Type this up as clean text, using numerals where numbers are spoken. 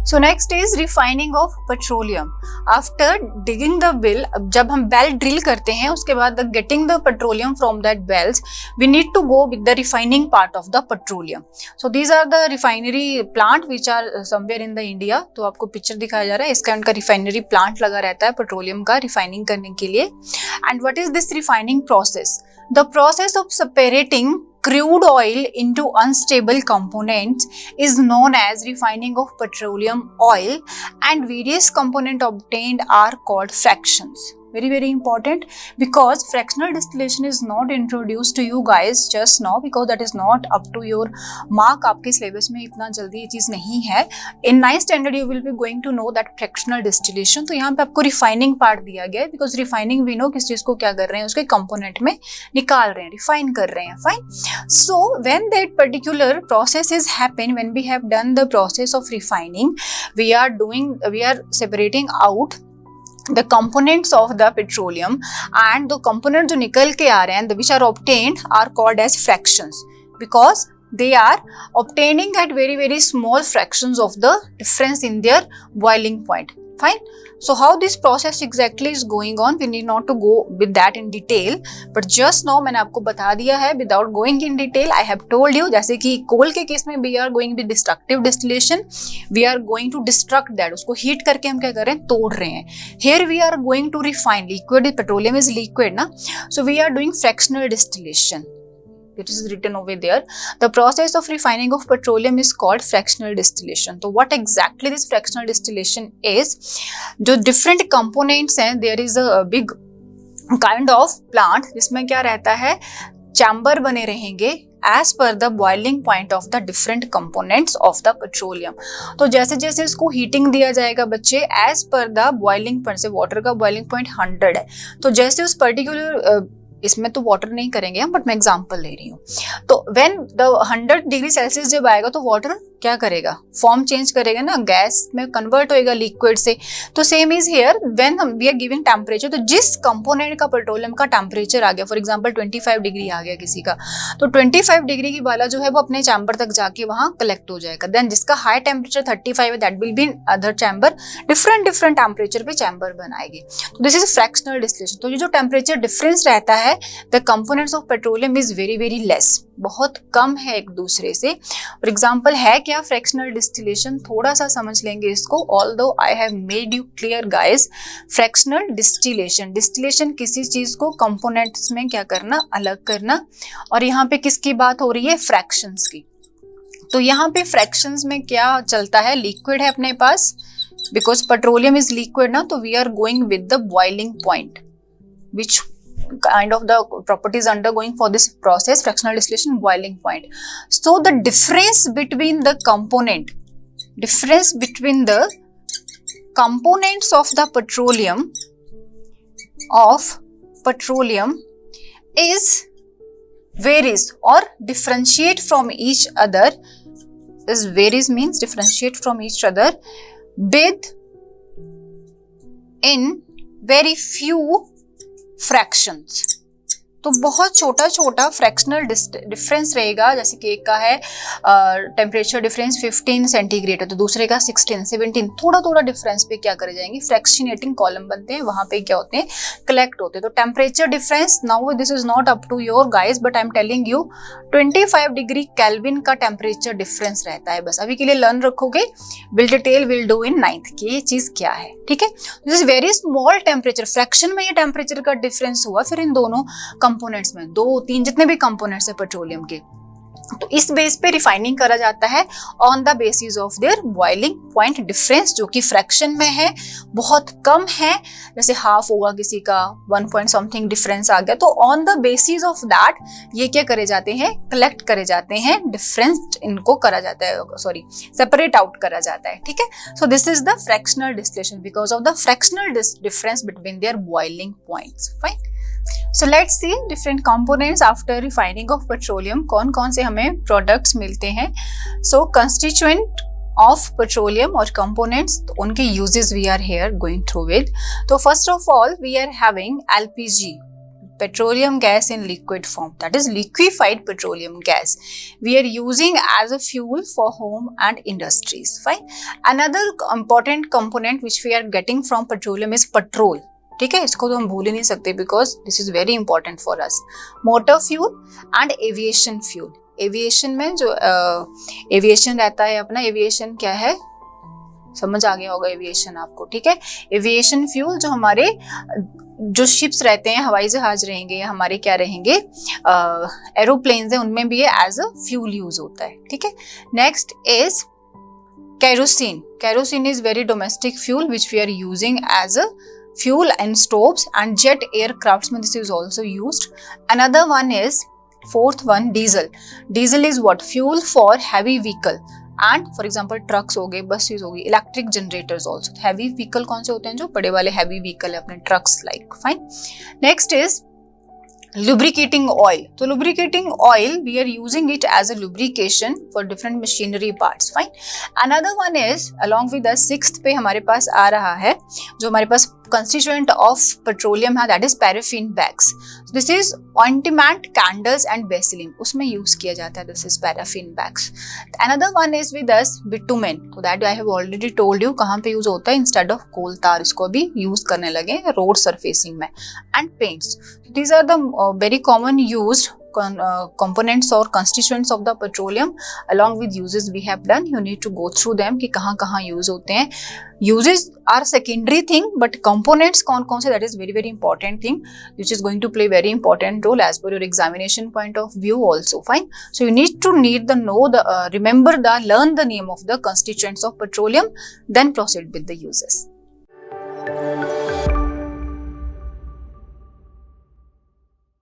So next is refining of petroleum. After digging the well, जब हम well drill करते हैं उसके बाद getting the petroleum from that wells, we need to go with the refining part of the petroleum. So these are the refinery plant which are somewhere in the India. तो आपको picture दिखाया जा रहा है, इसका उनका रिफाइनरी प्लांट लगा रहता है पेट्रोलियम का रिफाइनिंग करने के लिए। And what is this refining process? The process of separating crude oil into unstable components is known as refining of petroleum oil, and various components obtained are called fractions. Very important, because fractional distillation is not introduced to you guys just now, because that is not up to your mark. आपके syllabus में इतना जल्दी ये चीज़ नहीं है. In 9th standard you will be going to know that fractional distillation. तो यहाँ पे आपको refining part दिया गया है, because refining we know किस चीज़ को क्या कर रहे हैं, उसके component में निकाल रहे हैं, refine कर रहे हैं. Fine. So when that particular process is happen, when we have done the process of refining, we are separating out the components of the petroleum, and the components जो निकल के आ रहे हैं which are obtained are called as fractions, because they are obtaining at very small fractions of the difference in their boiling point. Fine. So how this process exactly is going on, we need not to go with that in detail, but just now मैंने आपको बता दिया है without going in detail. I have told you, जैसे कि कोल के case में we are going with destructive distillation, we are going to destruct that, उसको हीट करके हम क्या कर रहे हैं, तोड़ रहे हैं. Here we are going to refine liquid, petroleum is liquid ना, so we are doing fractional distillation. It is written over there. The process of refining of petroleum is called fractional distillation. So what exactly this fractional distillation is? जो different components हैं, there is a big kind of plant जिसमें क्या रहता है, chamber बने रहेंगे as per the boiling point of the different components of the petroleum. तो जैसे जैसे इसको हीटिंग दिया जाएगा बच्चे, as per the boiling point, से वाटर का boiling point 100 है, तो जैसे उस पर्टिकुलर इसमें तो वाटर नहीं करेंगे हम, बट मैं एग्जांपल ले रही हूँ. तो व्हेन द 100 डिग्री सेल्सियस जब आएगा तो वाटर क्या करेगा, फॉर्म चेंज करेगा ना, गैस में कन्वर्ट होएगा लिक्विड से. तो सेम इज हियर, व्हेन हम वी आर गिविंग टेम्परेचर, तो जिस कंपोनेंट का पेट्रोलियम का टेम्परेचर आ गया, फॉर एग्जांपल 25 डिग्री आ गया किसी का, तो 25 डिग्री की वाला जो है वो अपने चैम्बर तक जाके वहां कलेक्ट हो जाएगा. देन जिसका हाई टेम्परेचर 35 है, that will be other chamber, different temperature पे चैम्बर बनाएगी. तो दिस इज फ्रैक्शनल डिस्टिलेशन. तो ये जो टेम्परेचर डिफरेंस रहता है, the components of petroleum is very less, बहुत कम है एक दूसरे से. फॉर एग्जाम्पल है क्या फ्रैक्शनल डिस्टिलेशन, थोड़ा सा समझ लेंगे इसको. Although I have made you clear guys, fractional distillation किसी चीज को कंपोनेंट्स में क्या करना, अलग करना. और यहाँ पे किसकी बात हो रही है, फ्रैक्शंस की. तो यहाँ पे फ्रैक्शंस में क्या चलता है, लिक्विड है अपने पास, बिकॉज पेट्रोलियम इज लिक्विड ना, तो we are going with the boiling point, which kind of the properties undergoing for this process, fractional distillation, boiling point. So the difference between the components of the petroleum is varies or differentiate from each other. Is varies means differentiate from each other with in very few fractions. तो बहुत छोटा fractional difference रहेगा. जैसे कि एक का है temperature difference 15 centigrade है, तो दूसरे का 16, 17, थोड़ा डिफरेंस पे क्या करे जाएंगे, फ्रैक्शनेटिंग कॉलम बनते हैं, वहां पे क्या होते हैं, कलेक्ट होते हैं. तो temperature difference, now this is not up to your guys, but I am telling you 25 degree kelvin का टेम्परेचर डिफरेंस रहता है. बस अभी के लिए लर्न रखोगे, will detail will do in 9th की ये चीज क्या है. ठीक है, this is very small temperature, fraction में ये टेम्परेचर का डिफरेंस हुआ, फिर इन दोनों कंपोनेंट्स में 2-3 जितने भी कंपोनेंट्स है पेट्रोलियम के, तो इस बेस पे रिफाइनिंग करा जाता है on the basis of their boiling point difference, जो कि फ्रैक्शन में है, बहुत कम है, जैसे हाफ होगा किसी का, 1 पॉइंट समथिंग डिफरेंस आ गया. तो on the basis of that ये क्या करे जाते हैं, कलेक्ट करे जाते हैं, डिफरेंस इनको करा जाता है, सॉरी सेपरेट आउट करा जाता है. ठीक है, so this is the fractional distillation because of the fractional difference between their boiling points. Fine. So let's see different components after refining of petroleum. कौन से हमें products मिलते हैं. So constituent of petroleum और components, तो उनके uses we are here going through with. तो first of all we are having LPG. petroleum gas in liquid form, that is liquefied petroleum gas we are using as a fuel for home and industries. Fine. Another important component which we are getting from petroleum is petrol. ठीक है, इसको तो हम भूल ही नहीं सकते because this is very important for us. Motor fuel and aviation fuel. Aviation में जो एविएशन रहता है अपना, एविएशन क्या है समझ आ गया होगा एविएशन आपको. ठीक है, एविएशन फ्यूल जो हमारे जो शिप्स रहते हैं, हवाई जहाज रहेंगे या हमारे क्या रहेंगे एरोप्लेन्स हैं, उनमें भी ये एज अ फ्यूल यूज होता है. ठीक है. Next is kerosene. Kerosene is very domestic fuel which we are using as a fuel and stoves and jet aircrafts mein this is also used. Another one is fourth one, diesel. Diesel is what? Fuel for heavy vehicle and for example trucks हो गए, buses हो गई, electric generators also. Heavy vehicle कौन से होते हैं? जो बड़े वाले heavy vehicle है अपने trucks like. Fine. Next is lubricating oil. So lubricating oil we are using it as a lubrication for different machinery parts. Fine. Another one is along with the sixth पे हमारे पास आ रहा है जो हमारे पास constituent of petroleum है, that is paraffin bags. So this is ointment, candles and vaseline, उसमें use किया जाता है. This is paraffin bags. Another one is with us bitumen. So that I have already told you कहाँ पे use होता है. Instead of coal tar इसको अभी use करने लगे road surfacing में. And paints. So these are the very common used components or constituents of the petroleum. Along with uses we have done, you need to go through them कि कहाँ कहाँ use होते हैं. Uses are secondary thing, but components कौन कौन से, that is very very important thing which is going to play very important role as per your examination point of view also. Fine. So you need to learn the name of the constituents of petroleum, then proceed with the uses.